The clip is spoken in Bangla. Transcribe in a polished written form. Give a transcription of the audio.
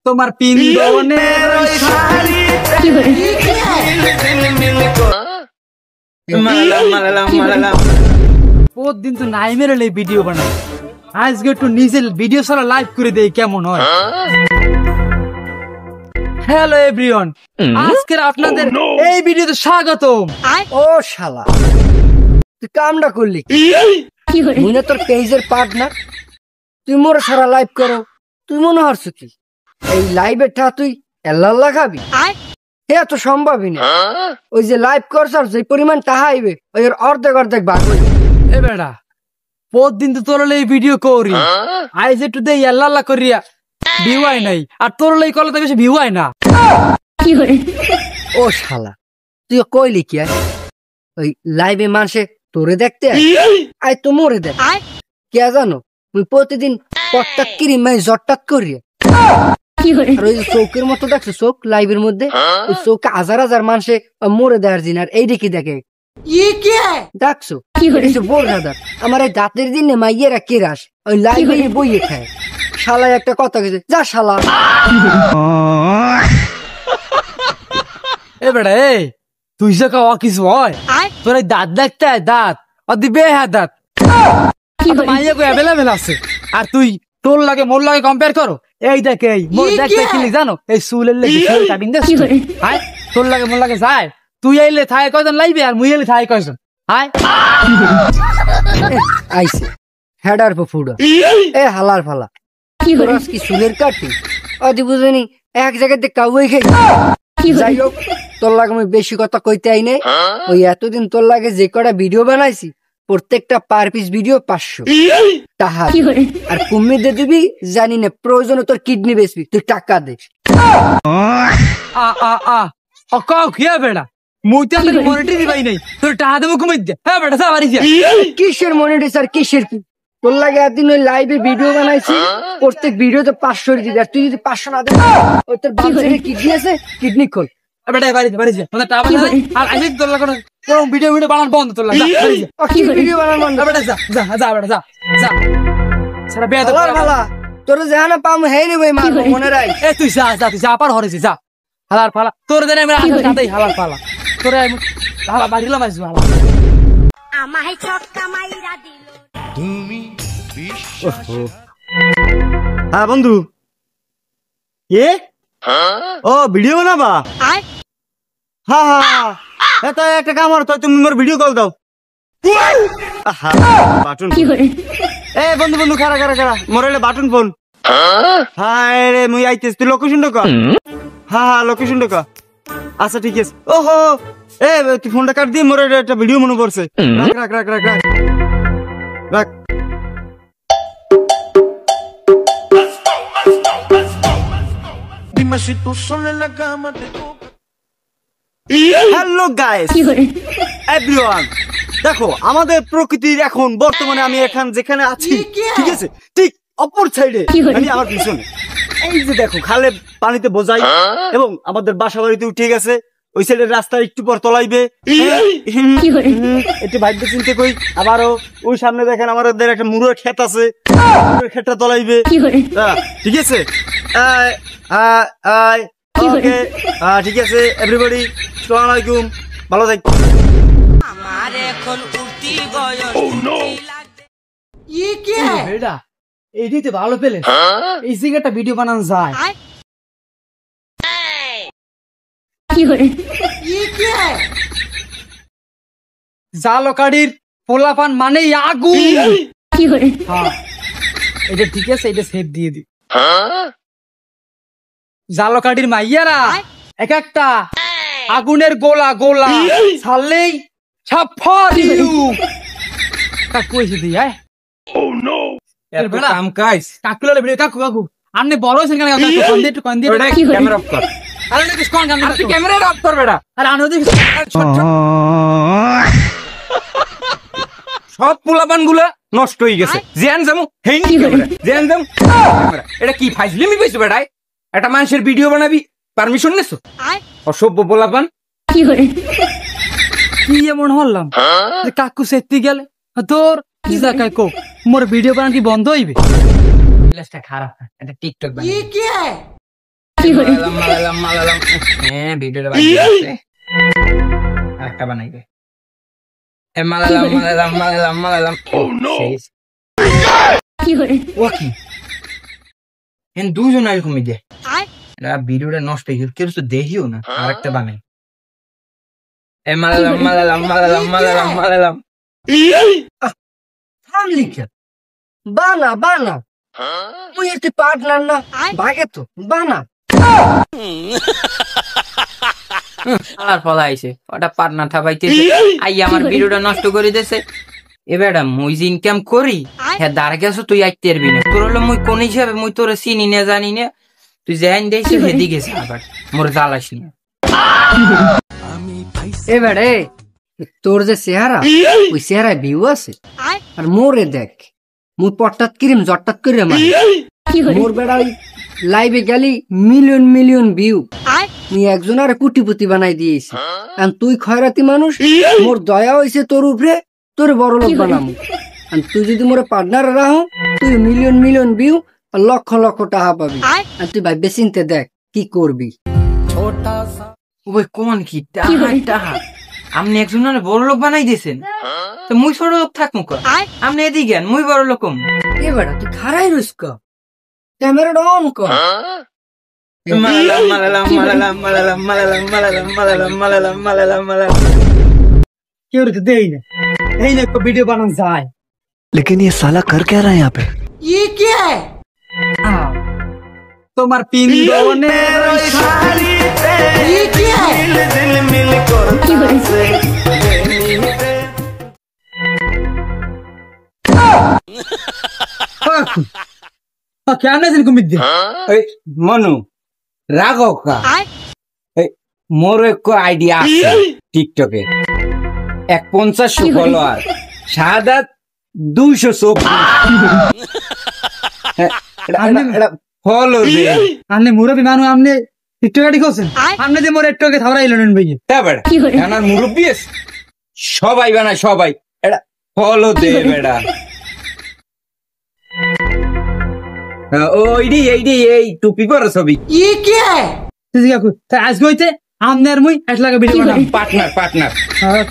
তোমার পিন্দনের ওই শাড়ি প্রতিদিন তো নাই মেরে ভিডিও বানাই, আজকে একটু নিজের ভিডিও ছাড়া লাইভ করে দেই কেমন হয়। হ্যালো এভরিওয়ান, আজকের আপনাদের এই ভিডিওতে স্বাগতম। ও শালা, তুই কামটা করলি মনে তোর পেজের পার্টনার, তুই মোর সারা লাইভ করো, তুই মনে হচ্ছ কি এই লাইভের ঠা তুই এল্লাল্লাহ খাবি? হ্যাঁ তো সম্ভবই না। ওই যে লাইভ করছ আর যে পরিমাণ টাকা আইবে ওই অর্ধেক অর্ধেক ভাগ হইবে। এ বেড়া, প্রতিদিন তো তোর এই ভিডিও করি, আইজ একটু দেই আল্লাহ করিয়া ভিউ আই নাই, আর তোর এই কলে তো বেশি ভিউ আই না। ও শালা, তুই কইলি কি ওই লাইভে মানুষে তোরে দেখতে আই তো মোরে দেখ কে জানো? তুই প্রতিদিন পট্টাক কিরিম মাই জট্টাক করি, আর ওই চৌকের মতো দেখছো চোখ লাইভের মধ্যে, ওই চৌকে হাজার হাজার মানুষে মোরে দেওয়ার দিন, আর এই দেখি দেখে দেখছো বোর হাজার আমার এই দাঁতের দিনে মাইয়েরা কেরাস ওই লাইভে বইয়ে খায়। শালায় একটা কথা গেছে, যা শালা। এ বেড়া, এ তুই যে খাওয়া কিছু হয়, তোর এই দাঁত দেখতে দাঁত অদি বেহা দাঁত মাইয়া কো অ্যাভেলেবেল আছে, আর তুই তোর লাগে মোর লাগে কম্পেয়ার করো। এই দেখ, এই মোর দেখতে কি জানো, এই চুলের লেগে চুলটা বিন্দে হাই, তোর লাগে মোর লাগে যায়, তুই আইলে থাই কয়জন লাইবে আর মুই আইলে থাই কয়জন হাই আইছে হেডার ফুডা এ হালার ফালা তোরাস কি চুলের কাটি অদি বুঝনি এক জায়গাতে কাউই খাই। যাই হোক, তোর লাগে আমি বেশি কথা কইতে আই নাই। ওই এতদিন তোর লাগে যে কটা ভিডিও বানাইছি প্রত্যেকটা পার পিস ভিডিও 500 টাকা, আর কুম্মি দিয়ে দিবি জানি না, প্রয়োজনে তোর কিডনি বেচবি, তুই টাকা দে। কাউ খেয়ে বেড়া, মুই তো আমাদের মনিটরি দিবাই নাই, তোর টাকা দেবো কমাই দে। হ্যাঁ বেটা, সব আরিস কিসের মনিটরি স্যার, কিসের কি? তোর লাগে একদিন ওই লাইভে ভিডিও বানাইছি, প্রত্যেক ভিডিওতে 500 দিবি, আর তুই যদি 500 না দে ওই তোর বাচ্চার কিডনি আছে, কিডনি খোল। বেটা বাড়িতে বাড়িতে মানে টাকা আর আইসি তোর লাগে কোনো ভিডিও বানান বন্ধ, তোর লাগে কি ভিডিও বানান বন্ধ? বেটা যা যা যা বেটা যা যা সারা বেয়া তো ভালা তোর জানা পাম হেই রে ভাই, মার মনে রাখ। এ তুই যা যা, তুই যা পার হরেছিস, যা হালার ফালা তোর দেনে আমরা সাথেই হালার ফালা তোরে হালা বাড়িলাম আইসু হালা আমায় ছক্কা মাইরা দিল তুমি বিশ্বাস। হ্যাঁ বন্ধু, এ ও ভিডিও বানাবা? হ্যাঁ হ্যাঁ হ্যাঁ, তাই একটা কাম আর, তুমি মোর ভিডিও কল দাও। বাটন এ বন্ধু বন্ধু খারা খারা খারা মোর এলে বাটন ফোন। হ্যাঁ রে মুই আইতেছ, তুই লোকেশন ঢোকা। হ্যাঁ হ্যাঁ লোকেশন ঢোকা। আচ্ছা ঠিক আছে। ওহো এ তুই ফোনটা কাট দিয়ে মোর একটা ভিডিও মনে পড়ছে। রাখ রাখ রাখ রাখ রাখ রাখ। হ্যালো গাইস এভরিওয়ান, দেখো আমাদের প্রকৃতির এখন বর্তমানে আমি এখন যেখানে আছি, ঠিক আছে, ঠিক অপর সাইডে মানে আমার পিছনে এই যে দেখো খালে পানিতে বোঝাই, এবং আমাদের বাসা বাড়িতেও ঠিক আছে ওই সাইডের রাস্তা একটু পর তলাইবে, একটু ভাবতে চিনতে কই। আবারও ওই সামনে দেখেন আমাদের একটা মুড়োর ক্ষেত আছে, মুড়োর ক্ষেতটা তলাইবে, ঠিক আছে। ওকে ঠিক আছে এভরিবডি, আসসালামু আলাইকুম, ভালো থাক। আমার এখন উঠতি বয়স বেটা এইদিতে ভালো পেলে এই সিগারেটটা ভিডিও বানানো যায়। জালকাড়ির পোলাপান মানে আগুন। হ্যাঁ এটা ঠিক আছে, এটা সেভ দিয়ে দি। জালকাড়ির মাইয়ারা এক একটা আগুনের গোলা গোলা ছাড়লেই কইছে দি কাম কাজ কাকুলে ভিডিও কাকু কাকু আপনি বড় হইছেন কেন? একটু কন দিয়ে ক্যামেরা অফ কর। আরে না কিছু কোন কাম তুই ক্যামেরা অফ কর বেটা। আরে আনো দেখ সব পোলাপান গুলা নষ্ট হয়ে গেছে। জেন জামু হেইনি ক্যামেরা, জেন জামু ক্যামেরা, এটা কি ফাইজলিমি কইছ বেটাই? একটা মানুষের ভিডিও বানাবি পারমিশন নিছো? অসভ্য পোলাপান। কি এমন হলাম যে কাকু সেত্তি গেলে তোর কাকু মোর ভিডিও বানানো কি বন্ধ হইবে? খারাপ, এটা টিকটক বানাই। মালালাম হ্যাঁ ভিডিওটা বানিয়ে আরেকটা বানাইবে মালালাম ও কি এন দুজন এরকমই দে এটা ভিডিওটা নষ্ট হয়ে গেল কেউ তো দেখিও না আরেকটা বানাই মালালাম লিখে বানা বানা তুই একটু পার্টনার না ভাগে তো বানা আর ফলা আইছে ওটা পার্টনার থাবাইতে আই আমার ভিডিওটা নষ্ট করে দিয়েছে এবার মুই যে ইনকাম করি হ্যাঁ দাঁড়া গেছো তুই আইতে পারবি না তোর হলো মুই কোন হিসাবে মুই তোর চিনি না জানি না তুই যেন দেখছিস হেদি গেছে আবার মোর জ্বালাস না এবারে তোর যে চেহারা ওই চেহারায় ভিউ আছে আর মোরে দেখ মুই পট্টাত কিরিম জট্টাত করে মারি মোর বেড়া ওই লাইভে গেলি মিলিয়ন মিলিয়ন ভিউ তুই একজন আর কুটিপুতি বানাই দিয়েছি আর তুই খয়রাতি মানুষ মোর দয়া হয়েছে তোর উপরে তোর বড় লোক বানামু আর তুই যদি মোর পার্টনার রাহো তুই মিলিয়ন মিলিয়ন ভিউ আর লক্ষ লক্ষ টাকা পাবি আর তুই ভাই বেচিনতে দেখ কি করবি ওই কোন কি টাহা আপনি একজন বড় লোক বানাই দিয়েছেন তো মুই ছোট লোক থাকবো আপনি এদিকে মুই বড় লোক এবার তুই খারাই রইস ক ক্যামেরাটা অন কর কেউ তো দেই না এই না ভিডিও বানানো যায় लेकिन ये साला कर क्या रहा है यहाँ पे তোমার পিন্দনের শাড়িতে ঝিলমিল করতেছে কেন এরকম মিথ্যে মনু রাগো কা মোর এক আইডিয়া আছে টিকটকে 50 ফলোয়ার শাহাদাত 200 ফলো দে আপনি মুরব্বী মানুষ আপনি টিকটকাটি করছেন আপনি যে মোর একটু থাওরা ইলেন ভাই তারপরে আমার মুরব্বী সবাই বানায় সবাই এটা ফলো দে বেড়া এই টুপি পরা ছবি আজকে হইতে আপনার মুই 1 লাখ ভিডিও বানাম পার্টনার হ্যাঁ